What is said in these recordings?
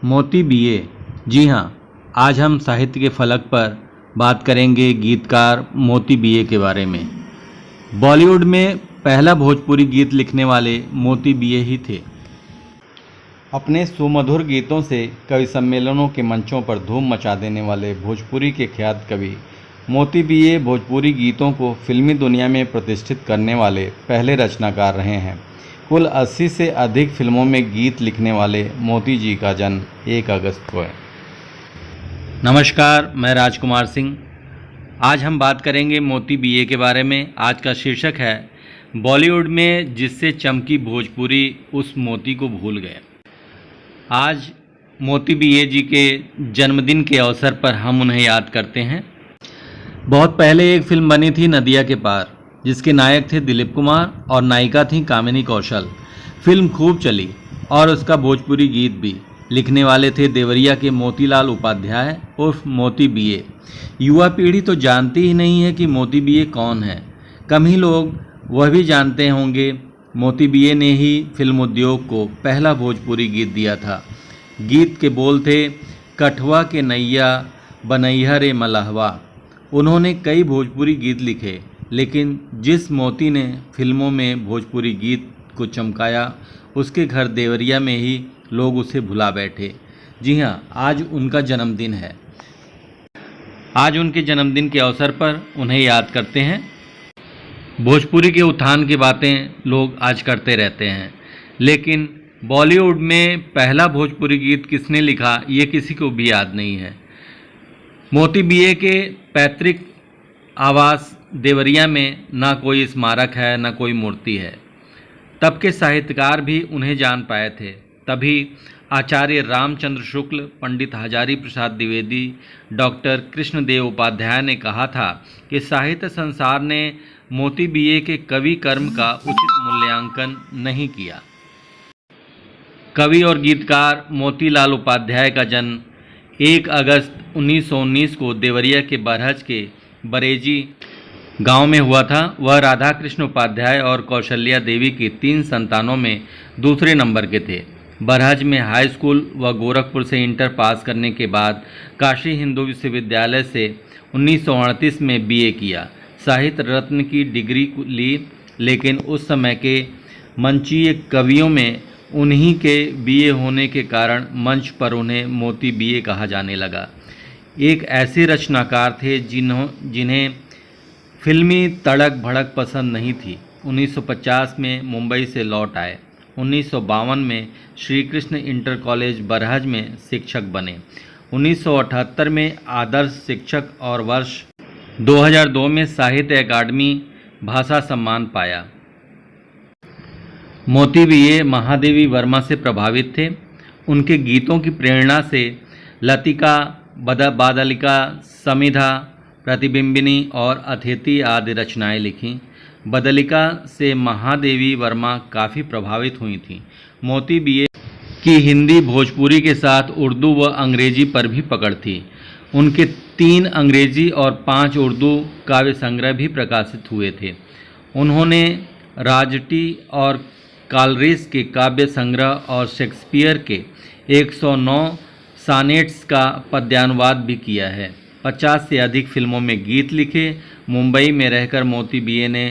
मोती बीए। जी हाँ, आज हम साहित्य के फलक पर बात करेंगे गीतकार मोती बीए के बारे में। बॉलीवुड में पहला भोजपुरी गीत लिखने वाले मोती बीए ही थे। अपने सुमधुर गीतों से कवि सम्मेलनों के मंचों पर धूम मचा देने वाले भोजपुरी के ख्यात कवि मोती बीए भोजपुरी गीतों को फिल्मी दुनिया में प्रतिष्ठित करने वाले पहले रचनाकार रहे हैं। कुल 80 से अधिक फिल्मों में गीत लिखने वाले मोती जी का जन्म 1 अगस्त को है। नमस्कार, मैं राजकुमार सिंह। आज हम बात करेंगे मोती बीए के बारे में। आज का शीर्षक है बॉलीवुड में जिससे चमकी भोजपुरी उस मोती को भूल गए। आज मोती बीए जी के जन्मदिन के अवसर पर हम उन्हें याद करते हैं। बहुत पहले एक फिल्म बनी थी नदिया के पार, जिसके नायक थे दिलीप कुमार और नायिका थी कामिनी कौशल। फिल्म खूब चली और उसका भोजपुरी गीत भी। लिखने वाले थे देवरिया के मोतीलाल उपाध्याय उर्फ मोती बीए। युवा पीढ़ी तो जानती ही नहीं है कि मोती बीए कौन है। कम ही लोग वह भी जानते होंगे मोती बीए ने ही फिल्म उद्योग को पहला भोजपुरी गीत दिया था। गीत के बोल थे, कठवा के नैया बनैया रे मलहवा। उन्होंने कई भोजपुरी गीत लिखे, लेकिन जिस मोती ने फिल्मों में भोजपुरी गीत को चमकाया, उसके घर देवरिया में ही लोग उसे भुला बैठे। जी हाँ, आज उनका जन्मदिन है। आज उनके जन्मदिन के अवसर पर उन्हें याद करते हैं। भोजपुरी के उत्थान की बातें लोग आज करते रहते हैं, लेकिन बॉलीवुड में पहला भोजपुरी गीत किसने लिखा, ये किसी को भी याद नहीं है। मोती बीए के पैतृक आवास देवरिया में ना कोई स्मारक है, ना कोई मूर्ति है। तब के साहित्यकार भी उन्हें जान पाए थे। तभी आचार्य रामचंद्र शुक्ल, पंडित हजारी प्रसाद द्विवेदी, डॉक्टर कृष्णदेव उपाध्याय ने कहा था कि साहित्य संसार ने मोती बीए के कवि कर्म का उचित मूल्यांकन नहीं किया। कवि और गीतकार मोतीलाल उपाध्याय का जन्म 1 अगस्त 1919 को देवरिया के बरहज के बरेजी गांव में हुआ था। वह राधा कृष्ण उपाध्याय और कौशल्या देवी की 3 संतानों में दूसरे नंबर के थे। बरहज में हाई स्कूल व गोरखपुर से इंटर पास करने के बाद काशी हिंदू विश्वविद्यालय से 1938 में बीए किया। साहित्य रत्न की डिग्री ली, लेकिन उस समय के मंचीय कवियों में उन्हीं के बीए होने के कारण मंच पर उन्हें मोती बीए कहा जाने लगा। एक ऐसे रचनाकार थे जिन्हें फिल्मी तड़क भड़क पसंद नहीं थी। 1950 में मुंबई से लौट आए। 1952 में श्री कृष्ण इंटर कॉलेज बरहज में शिक्षक बने। 1978 में आदर्श शिक्षक और वर्ष 2002 में साहित्य अकादमी भाषा सम्मान पाया। मोती बीए महादेवी वर्मा से प्रभावित थे। उनके गीतों की प्रेरणा से लतिका, बादलिका, समिधा, प्रतिबिंबिनी और अथिति आदि रचनाएं लिखीं। बदलिका से महादेवी वर्मा काफ़ी प्रभावित हुई थीं। मोती बीए की हिंदी भोजपुरी के साथ उर्दू व अंग्रेजी पर भी पकड़ थी। उनके 3 अंग्रेजी और 5 उर्दू काव्य संग्रह भी प्रकाशित हुए थे। उन्होंने राजटी और कालरेस के काव्य संग्रह और शेक्सपियर के 109 सानेट्स का पद्यानुवाद भी किया है। 50 से अधिक फिल्मों में गीत लिखे। मुंबई में रहकर मोती बीए ने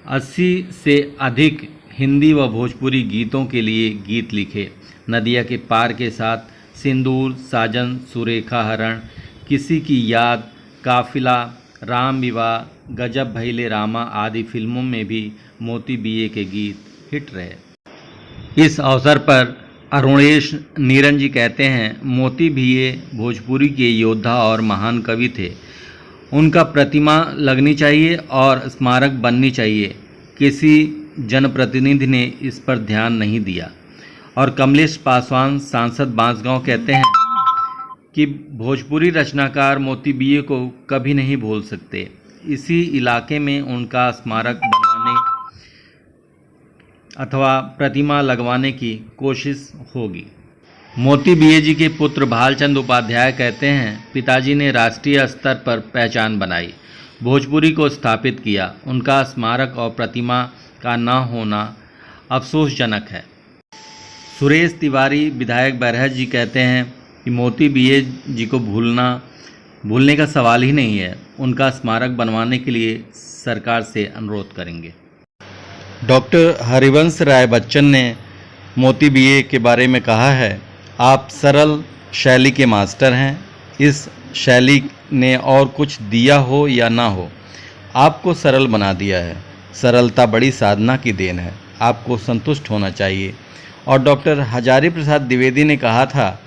80 से अधिक हिंदी व भोजपुरी गीतों के लिए गीत लिखे। नदिया के पार के साथ, सिंदूर, साजन, सुरेखा हरण, किसी की याद, काफिला, राम विवाह, गजब भैले रामा आदि फिल्मों में भी मोती बीए के गीत हिट रहे। इस अवसर पर अरुणेश नीरन जी कहते हैं, मोती बीए भोजपुरी के योद्धा और महान कवि थे। उनका प्रतिमा लगनी चाहिए और स्मारक बननी चाहिए। किसी जनप्रतिनिधि ने इस पर ध्यान नहीं दिया। और कमलेश पासवान, सांसद बांसगांव, कहते हैं कि भोजपुरी रचनाकार मोती बीए को कभी नहीं भूल सकते। इसी इलाके में उनका स्मारक बनवाने अथवा प्रतिमा लगवाने की कोशिश होगी। मोती बीए जी के पुत्र भालचंद उपाध्याय कहते हैं, पिताजी ने राष्ट्रीय स्तर पर पहचान बनाई, भोजपुरी को स्थापित किया। उनका स्मारक और प्रतिमा का न होना अफसोसजनक है। सुरेश तिवारी विधायक बैरहज जी कहते हैं कि मोती बीए जी को भूलने का सवाल ही नहीं है। उनका स्मारक बनवाने के लिए सरकार से अनुरोध करेंगे। डॉक्टर हरिवंश राय बच्चन ने मोती बीए के बारे में कहा है, आप सरल शैली के मास्टर हैं। इस शैली ने और कुछ दिया हो या ना हो, आपको सरल बना दिया है। सरलता बड़ी साधना की देन है, आपको संतुष्ट होना चाहिए। और डॉक्टर हजारी प्रसाद द्विवेदी ने कहा था,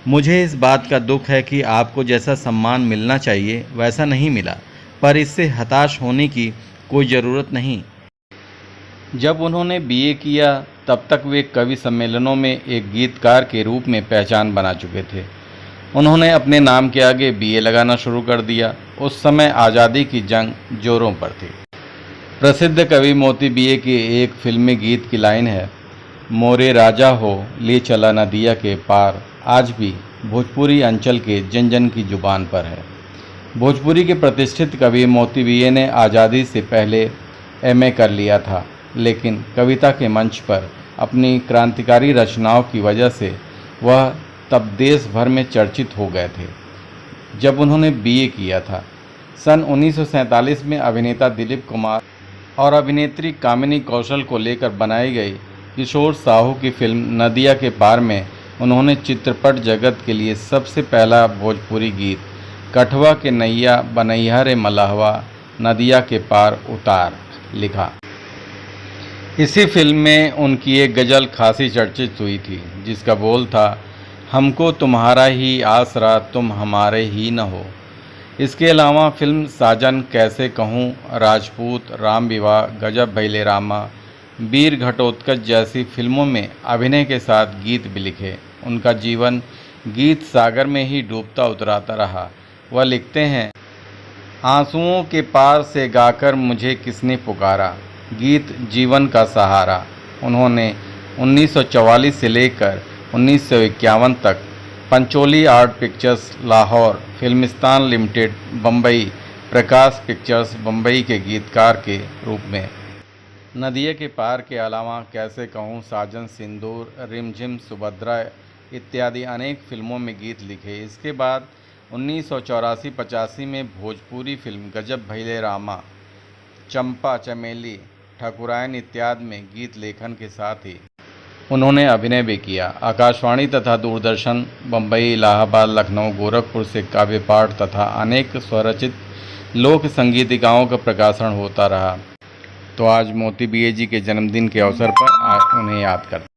मुझे इस बात का दुख है कि आपको जैसा सम्मान मिलना चाहिए वैसा नहीं मिला, पर इससे हताश होने की कोई ज़रूरत नहीं। जब उन्होंने बीए किया तब तक वे कवि सम्मेलनों में एक गीतकार के रूप में पहचान बना चुके थे। उन्होंने अपने नाम के आगे बीए लगाना शुरू कर दिया। उस समय आज़ादी की जंग जोरों पर थी। प्रसिद्ध कवि मोती बीए की एक फिल्मी गीत की लाइन है, मोरे राजा हो ले चला नदिया के पार, आज भी भोजपुरी अंचल के जन जन की जुबान पर है। भोजपुरी के प्रतिष्ठित कवि मोती बीए ने आज़ादी से पहले एमए कर लिया था, लेकिन कविता के मंच पर अपनी क्रांतिकारी रचनाओं की वजह से वह तब देश भर में चर्चित हो गए थे जब उन्होंने बीए किया था। सन 1947 में अभिनेता दिलीप कुमार और अभिनेत्री कामिनी कौशल को लेकर बनाई गई किशोर साहू की फिल्म नदिया के पार में उन्होंने चित्रपट जगत के लिए सबसे पहला भोजपुरी गीत कठवा के नैया बनैया रे मलहवा नदिया के पार उतार लिखा। इसी फिल्म में उनकी एक गज़ल खासी चर्चित हुई थी, जिसका बोल था, हमको तुम्हारा ही आसरा तुम हमारे ही न हो। इसके अलावा फिल्म साजन, कैसे कहूँ, राजपूत, राम विवाह, गजब भैले रामा, वीर घटोत्कच जैसी फिल्मों में अभिनय के साथ गीत भी लिखे। उनका जीवन गीत सागर में ही डूबता उतराता रहा। वह लिखते हैं, आंसुओं के पार से गाकर मुझे किसने पुकारा, गीत जीवन का सहारा। उन्होंने 1944 से लेकर 1951 तक Pancholi art pictures Lahore, Filmistan limited Bombay, Prakash pictures Bombay के गीतकार के रूप में नदिया के पार के अलावा कैसे कहूँ, साजन, सिंदूर, रिमझिम, सुभद्रा इत्यादि अनेक फिल्मों में गीत लिखे। इसके बाद 1984-85 में भोजपुरी फिल्म गजब भैले रामा, चंपा चमेली, ठकुराइन इत्यादि में गीत लेखन के साथ ही उन्होंने अभिनय भी किया। आकाशवाणी तथा दूरदर्शन, बम्बई, इलाहाबाद, लखनऊ, गोरखपुर से काव्य पाठ तथा अनेक स्वरचित लोक संगीतिकाओं का प्रकाशन होता रहा। तो आज मोती बीए जी के जन्मदिन के अवसर पर उन्हें याद करते हैं।